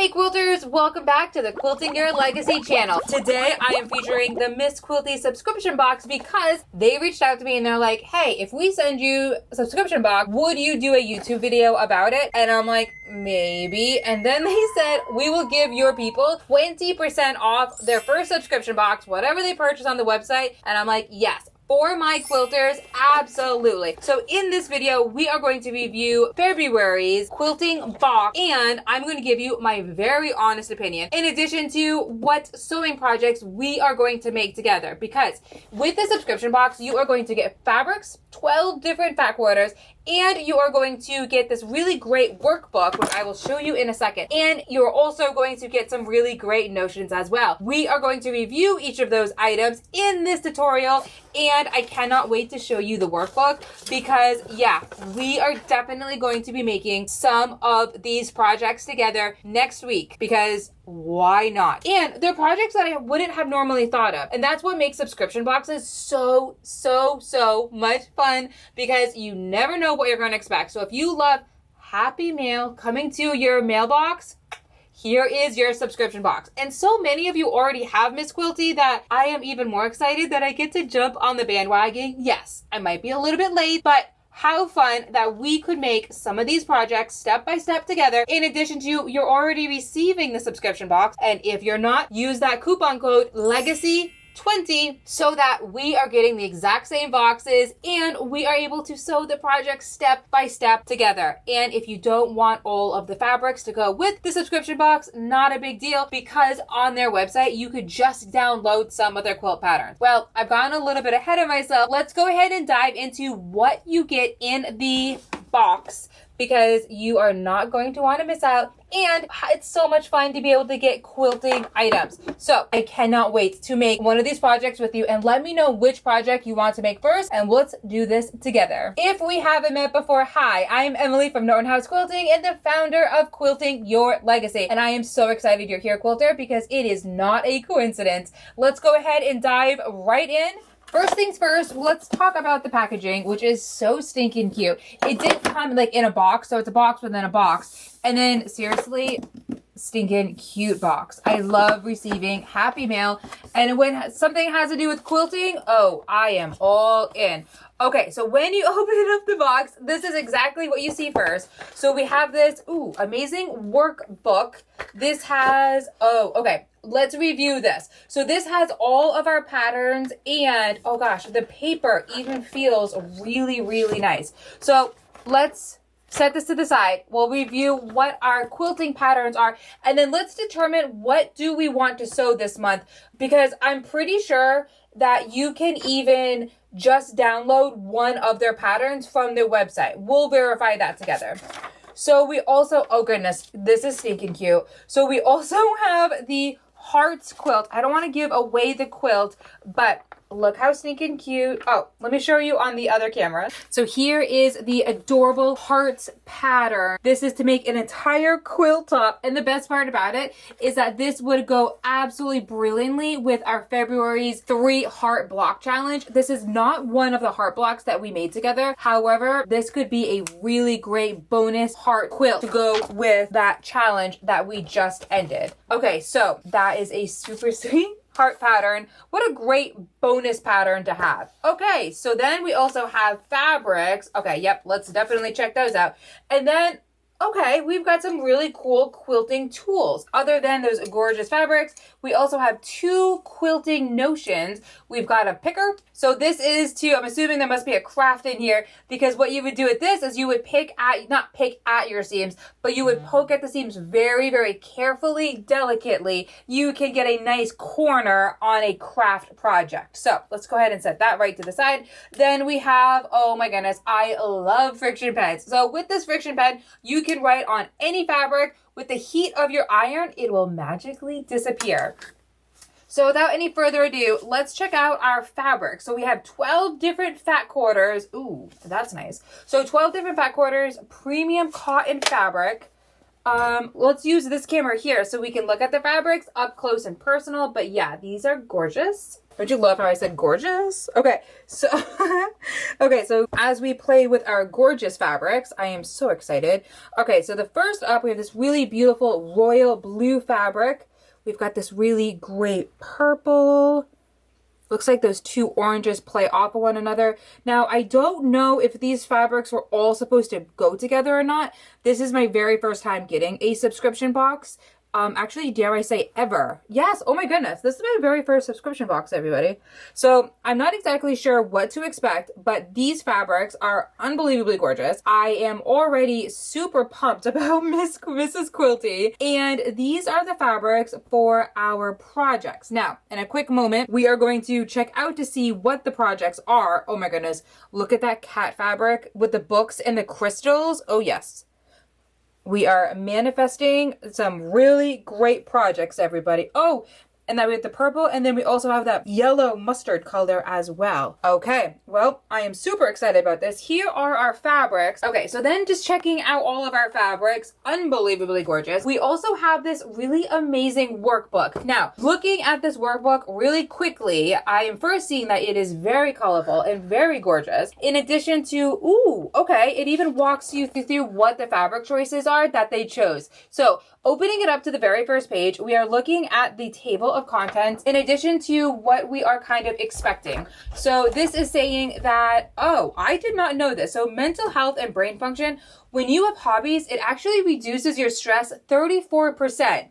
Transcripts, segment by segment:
Hey Quilters, welcome back to the Quilting Your Legacy channel. Today I am featuring the Miss Quilty Subscription Box because they reached out to me and they're like, hey, if we send you a subscription box, would you do a YouTube video about it? And I'm like, maybe. And then they said, we will give your people 20% off their first subscription box, whatever they purchase on the website. And I'm like, yes. For my quilters, absolutely. So in this video, we are going to review February's quilting box, and I'm going to give you my very honest opinion, in addition to what sewing projects we are going to make together. Because with the subscription box, you are going to get fabrics, 12 different fat quarters, and you are going to get this really great workbook, which I will show you in a second. And you're also going to get some really great notions as well. We are going to review each of those items in this tutorial, and I cannot wait to show you the workbook because, yeah, we are definitely going to be making some of these projects together next week because why not? And they're projects that I wouldn't have normally thought of. And that's what makes subscription boxes so much fun because you never know what you're going to expect. So if you love happy mail coming to your mailbox, here is your subscription box. And so many of you already have Miss Quilty that I am even more excited that I get to jump on the bandwagon. Yes, I might be a little bit late, but how fun that we could make some of these projects step by step together. In addition to, you're already receiving the subscription box. And if you're not, use that coupon code LEGACY20 so that we are getting the exact same boxes and we are able to sew the project step by step together. And if you don't want all of the fabrics to go with the subscription box, not a big deal because on their website, you could just download some of their quilt patterns. Well, I've gone a little bit ahead of myself. Let's go ahead and dive into what you get in the box because you are not going to want to miss out. And it's so much fun to be able to get quilting items. So I cannot wait to make one of these projects with you and let me know which project you want to make first and let's do this together. If we haven't met before, hi, I am Emily from Norton House Quilting and the founder of Quilting Your Legacy. And I am so excited you're here, Quilter, because it is not a coincidence. Let's go ahead and dive right in. First things first, let's talk about the packaging, which is so stinking cute. It did come like in a box, so it's a box within a box. And then seriously, stinking cute box. I love receiving happy mail. And when something has to do with quilting, oh, I am all in. Okay, so when you open up the box, this is exactly what you see first. So we have this, amazing workbook. This has, let's review this. So this has all of our patterns and, oh gosh, the paper even feels really nice. So let's set this to the side. We'll review what our quilting patterns are, and then let's determine what do we want to sew this month, because I'm pretty sure that you can even just download one of their patterns from their website. We'll verify that together. So we also, oh goodness, this is stinking cute. So we also have the Hearts quilt. I don't want to give away the quilt, but look how stinking cute. Oh, let me show you on the other camera. So here is the adorable hearts pattern. This is to make an entire quilt top. And the best part about it is that this would go absolutely brilliantly with our February's 3 heart block challenge. This is not one of the heart blocks that we made together. However, this could be a really great bonus heart quilt to go with that challenge that we just ended. Okay, so that is a super sweet heart pattern. What a great bonus pattern to have. Okay, so then we also have fabrics. Okay, yep, let's definitely check those out. And then, okay, we've got some really cool quilting tools. Other than those gorgeous fabrics, we also have 2 quilting notions. We've got a picker. So this is to, I'm assuming there must be a craft in here, because what you would do with this is you would not pick at your seams, but you would poke at the seams very carefully, delicately. You can get a nice corner on a craft project. So let's go ahead and set that right to the side. Then we have, oh my goodness, I love friction pens. So with this friction pen, you can write on any fabric. With the heat of your iron, it will magically disappear. So without any further ado, let's check out our fabric. So we have 12 different fat quarters. Ooh, that's nice. So 12 different fat quarters, premium cotton fabric. Let's use this camera here so we can look at the fabrics up close and personal. But yeah, these are gorgeous. Don't you love how I said gorgeous? Okay, so okay, so as we play with our gorgeous fabrics, I am so excited. Okay, so the first up, we have this really beautiful royal blue fabric. We've got this really great purple. Looks like those two oranges play off of one another. Now, I don't know if these fabrics were all supposed to go together or not. This is my very first time getting a subscription box. Actually, dare I say ever. Yes, oh my goodness. This is my very first subscription box, everybody. So I'm not exactly sure what to expect, but these fabrics are unbelievably gorgeous. I am already super pumped about Mrs. Quilty, and these are the fabrics for our projects. Now, in a quick moment, we are going to check out to see what the projects are. Oh my goodness. Look at that cat fabric with the books and the crystals. Oh yes. We are manifesting some really great projects, everybody. Oh, and then we have the purple, and then we also have that yellow mustard color as well. Okay, well, I am super excited about this. Here are our fabrics. Okay, so then just checking out all of our fabrics, unbelievably gorgeous. We also have this really amazing workbook. Now, looking at this workbook really quickly, I am first seeing that it is very colorful and very gorgeous. In addition to, ooh, okay, it even walks you through what the fabric choices are that they chose. So, opening it up to the very first page, we are looking at the table of contents in addition to what we are kind of expecting. So this is saying that, oh, I did not know this. So mental health and brain function, when you have hobbies, it actually reduces your stress 34%.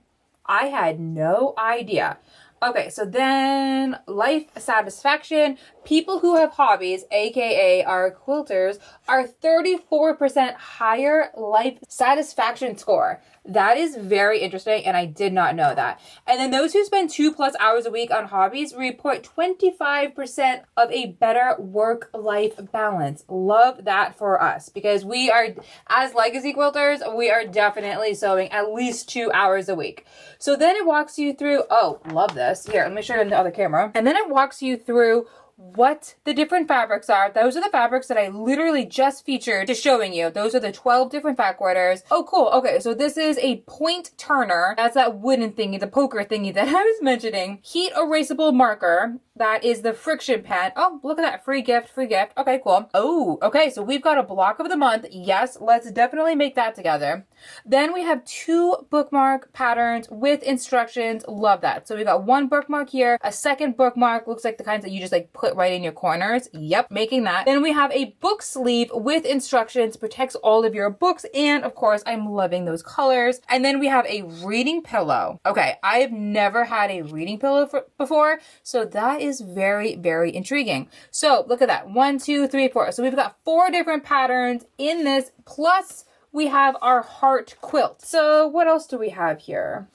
I had no idea. Okay, so then life satisfaction. People who have hobbies, aka our quilters, are 34% higher life satisfaction score. That is very interesting, and I did not know that. And then those who spend 2+ hours a week on hobbies report 25% of a better work-life balance. Love that for us, because we are, as legacy quilters, we are definitely sewing at least 2 hours a week. So then it walks you through, oh, love this. Here, let me show you on the other camera. And then it walks you through what the different fabrics are. Those are the fabrics that I literally just featured to showing you. Those are the 12 different fat quarters. Oh, cool. Okay, so this is a point turner. That's that wooden thingy, the poker thingy that I was mentioning. Heat erasable marker. That is the friction pen. Oh, look at that. Free gift, free gift. Okay, cool. Oh, okay, so we've got a block of the month. Yes, let's definitely make that together. Then we have 2 bookmark patterns with instructions. Love that. So we've got one bookmark here, a second bookmark. Looks like the kinds that you just like put right in your corners. Yep, making that. Then we have a book sleeve with instructions, protects all of your books. And of course, I'm loving those colors. And then we have a reading pillow. Okay, I have never had a reading pillow before. So that is very, very intriguing. So look at that. 1, 2, 3, 4. So we've got 4 different patterns in this, plus we have our heart quilt. So what else do we have here?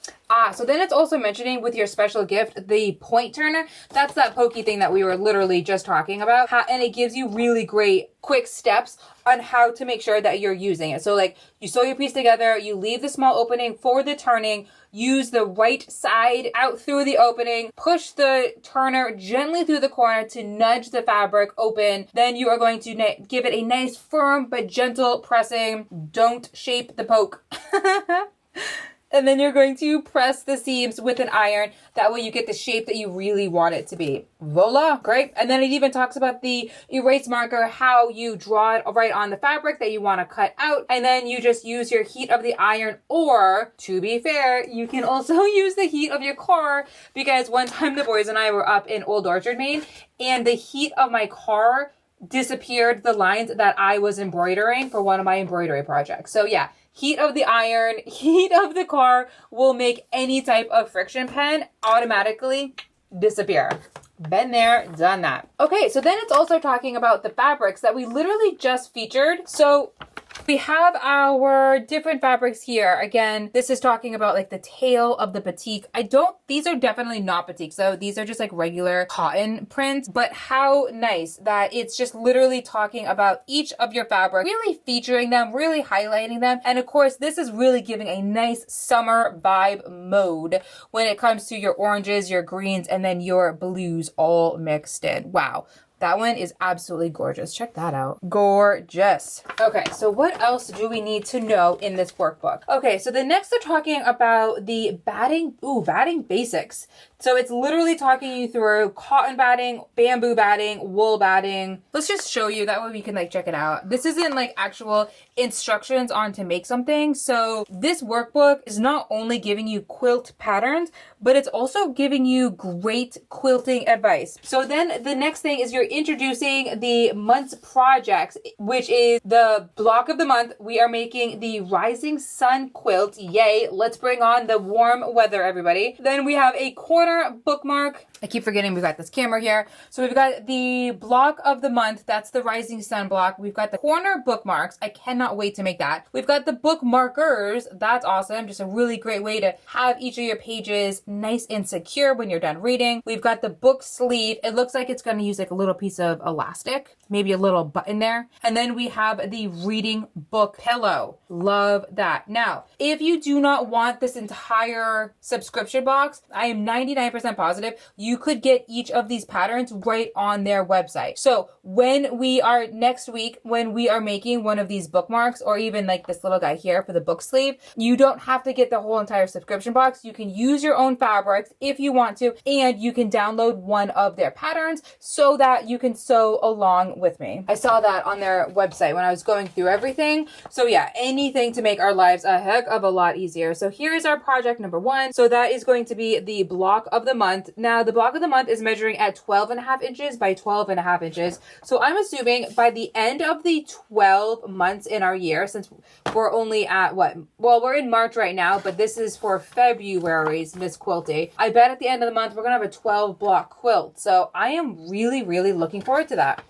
So then it's also mentioning with your special gift, the point turner. That's that pokey thing that we were literally just talking about. And it gives you really great quick steps on how to make sure that you're using it. So like you sew your piece together, you leave the small opening for the turning, use the right side out through the opening, push the turner gently through the corner to nudge the fabric open. Then you are going to give it a nice firm but gentle pressing. Don't shape the poke. And then you're going to press the seams with an iron. That way you get the shape that you really want it to be. Voila, great. And then it even talks about the erase marker, how you draw it right on the fabric that you want to cut out. And then you just use your heat of the iron, or to be fair, you can also use the heat of your car, because one time the boys and I were up in Old Orchard, Maine, and the heat of my car disappeared the lines that I was embroidering for one of my embroidery projects. So yeah, heat of the iron, heat of the car will make any type of friction pen automatically disappear. Been there, done that. Okay, so then it's also talking about the fabrics that we literally just featured. So we have our different fabrics here. Again, this is talking about like the tail of the batik. These are definitely not batik. So these are just like regular cotton prints, but how nice that it's just literally talking about each of your fabric, really featuring them, really highlighting them. And of course, this is really giving a nice summer vibe mode when it comes to your oranges, your greens, and then your blues all mixed in. Wow. That one is absolutely gorgeous. Check that out. Gorgeous. Okay, so what else do we need to know in this workbook? Okay, so the next they're talking about the batting, batting basics. So it's literally talking you through cotton batting, bamboo batting, wool batting. Let's just show you, that way we can like check it out. This isn't like actual instructions on to make something. So this workbook is not only giving you quilt patterns, but it's also giving you great quilting advice. So then the next thing is you're introducing the month's projects, which is the block of the month. We are making the Rising Sun quilt. Yay, let's bring on the warm weather, everybody. Then we have a corner bookmark. I keep forgetting we've got this camera here. So we've got the block of the month. That's the Rising Sun block. We've got the corner bookmarks. I cannot wait to make that. We've got the bookmarkers. That's awesome. Just a really great way to have each of your pages nice and secure when you're done reading. We've got the book sleeve. It looks like it's going to use like a little piece of elastic, maybe a little button there. And then we have the reading book pillow. Love that. Now, if you do not want this entire subscription box, I am 99% positive you could get each of these patterns right on their website. So when we are next week, when we are making one of these bookmarks, or even like this little guy here for the book sleeve, you don't have to get the whole entire subscription box. You can use your own fabrics if you want to, and you can download one of their patterns so that you can sew along with me. I saw that on their website when I was going through everything. So yeah, anything to make our lives a heck of a lot easier. So here is our project number 1. So that is going to be the block of the month. Now the block of the month is measuring at 12.5 inches by 12.5 inches. So I'm assuming by the end of the 12 months in our year, since we're only at we're in March right now, but this is for February's Miss Quilty. I bet at the end of the month, we're gonna have a 12 block quilt. So I am really, really looking forward to that.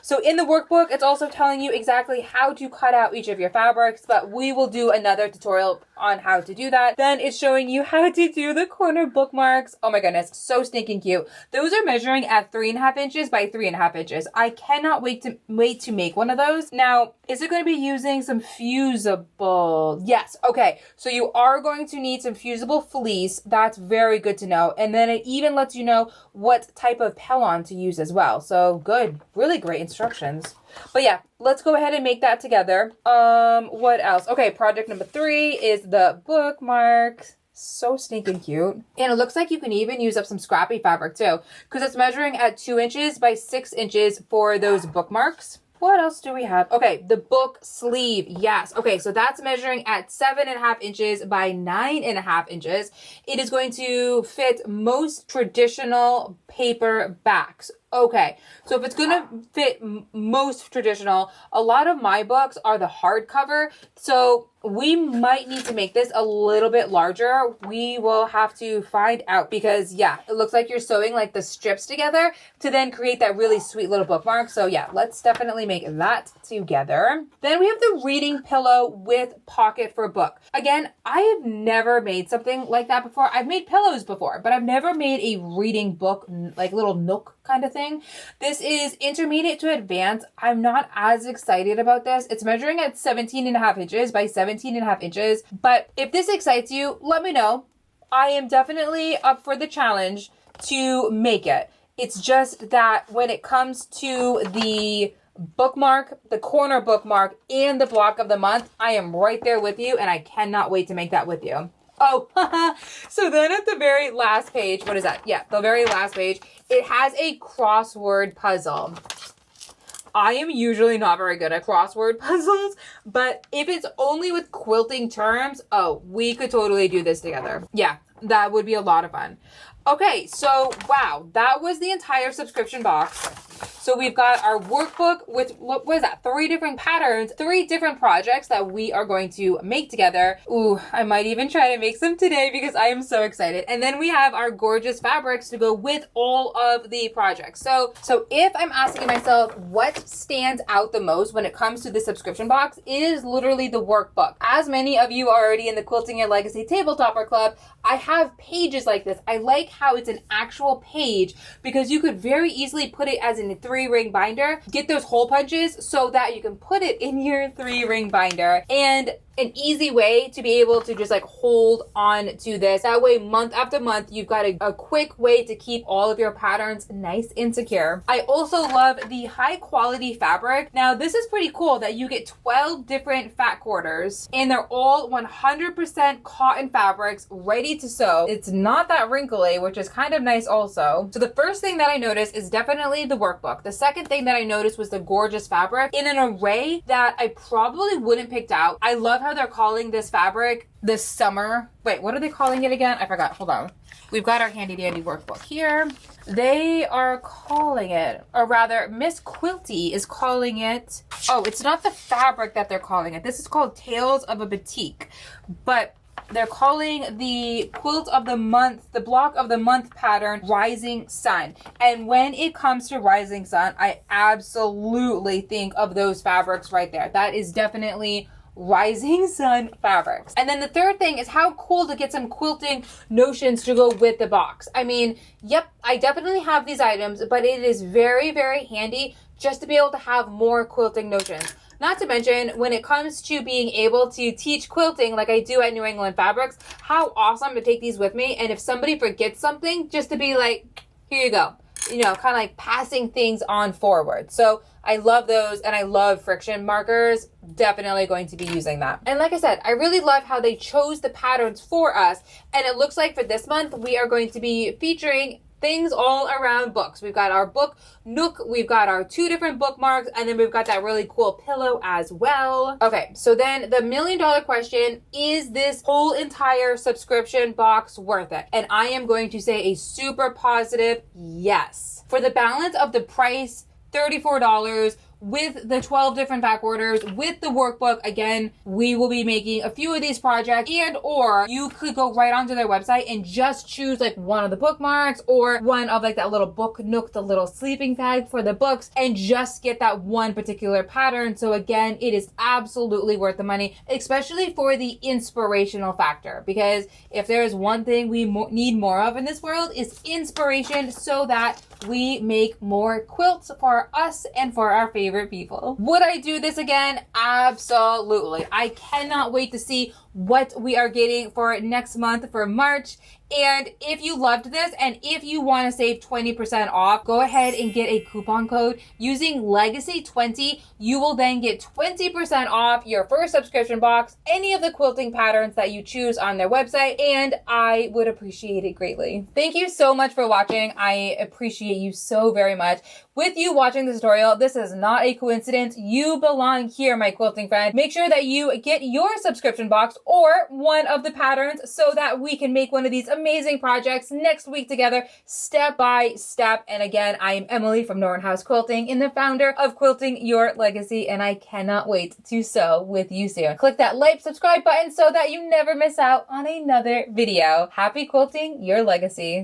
So in the workbook, it's also telling you exactly how to cut out each of your fabrics, but we will do another tutorial on how to do that. Then it's showing you how to do the corner bookmarks. Oh my goodness, so stinking cute. Those are measuring at 3.5 inches by 3.5 inches. I cannot wait to make one of those. Now, is it going to be using some fusible? Yes. Okay. So you are going to need some fusible fleece. That's very good to know. And then it even lets you know what type of pellon to use as well. So good. Really great instructions. But yeah, let's go ahead and make that together. What else? Okay, project number 3 is the bookmarks. So stinking cute. And it looks like you can even use up some scrappy fabric too, because it's measuring at 2 inches by 6 inches for those bookmarks. What else do we have? Okay, the book sleeve. Yes. Okay, so that's measuring at 7.5 inches by 9.5 inches. It is going to fit most traditional paper backs. Okay, so if it's gonna fit most traditional, a lot of my books are the hardcover, so we might need to make this a little bit larger. We will have to find out, because yeah, it looks like you're sewing like the strips together to then create that really sweet little bookmark. So yeah, let's definitely make that together. Then we have the reading pillow with pocket for book. Again, I have never made something like that before. I've made pillows before, but I've never made a reading book, like little nook kind of thing. This is intermediate to advanced. I'm not as excited about this. It's measuring at 17.5 inches by 17.5 inches. But if this excites you, let me know. I am definitely up for the challenge to make it. It's just that when it comes to the bookmark, the corner bookmark, and the block of the month, I am right there with you, and I cannot wait to make that with you. Oh, so then at the very last page, what is that? Yeah, the very last page, it has a crossword puzzle. I am usually not very good at crossword puzzles, but if it's only with quilting terms, oh, we could totally do this together. Yeah, that would be a lot of fun. Okay, so wow, that was the entire subscription box. So we've got our workbook with, what is that? 3 different patterns, 3 different projects that we are going to make together. Ooh, I might even try to make some today because I am so excited. And then we have our gorgeous fabrics to go with all of the projects. So if I'm asking myself what stands out the most when it comes to the subscription box, it is literally the workbook. As many of you are already in the Quilting Your Legacy Tabletopper Club, I have pages like this. I like how it's an actual page because you could very easily put it as in a 3-ring binder, get those hole punches so that you can put it in your 3-ring binder. And an easy way to be able to just like hold on to this. That way, month after month, you've got a quick way to keep all of your patterns nice and secure. I also love the high quality fabric. Now, this is pretty cool that you get 12 different fat quarters and they're all 100% cotton fabrics ready to sew. It's not that wrinkly, which is kind of nice also. So the first thing that I noticed is definitely the workbook. The second thing that I noticed was the gorgeous fabric in an array that I probably wouldn't picked out. I love how they're calling this fabric this summer. Wait, what are they calling it again? I forgot. Hold on. We've got our handy dandy workbook here. They are calling it, or rather Miss Quilty is calling it, oh, it's not the fabric that they're calling it. This is called Tales of a Batik, but they're calling the quilt of the month, the block of the month pattern, Rising Sun. And when it comes to Rising Sun, I absolutely think of those fabrics right there. That is definitely Rising Sun fabrics. And then the third thing is how cool to get some quilting notions to go with the box. I mean, yep, I definitely have these items, but it is very, very handy just to be able to have more quilting notions. Not to mention, when it comes to being able to teach quilting like I do at New England Fabrics, how awesome to take these with me. And if somebody forgets something, just to be like, here you go. You know, kind of like passing things on forward. So I love those, and I love friction markers. Definitely going to be using that. And like I said, I really love how they chose the patterns for us. And it looks like for this month, we are going to be featuring things all around books. We've got our book nook, we've got our 2 different bookmarks, and then we've got that really cool pillow as well. Okay, so then the $1 million question, is this whole entire subscription box worth it? And I am going to say a super positive yes. For the balance of the price, $34, with the 12 different back orders, with the workbook. Again, we will be making a few of these projects, and or you could go right onto their website and just choose like one of the bookmarks or one of like that little book nook, the little sleeping bag for the books, and just get that one particular pattern. So again, it is absolutely worth the money, especially for the inspirational factor, because if there is one thing we need more of in this world, is inspiration, so that we make more quilts for us and for our favorite people. Would I do this again? Absolutely. I cannot wait to see what we are getting for next month for March. And if you loved this and if you want to save 20% off, go ahead and get a coupon code using Legacy20. You will then get 20% off your first subscription box, any of the quilting patterns that you choose on their website, and I would appreciate it greatly. Thank you so much for watching. I appreciate you so very much. With you watching this tutorial, this is not a coincidence. You belong here, my quilting friend. Make sure that you get your subscription box or one of the patterns so that we can make one of these amazing projects next week together, step by step. And again, I am Emily from Norton House Quilting and the founder of Quilting Your Legacy, and I cannot wait to sew with you soon. Click that like, subscribe button so that you never miss out on another video. Happy quilting your legacy.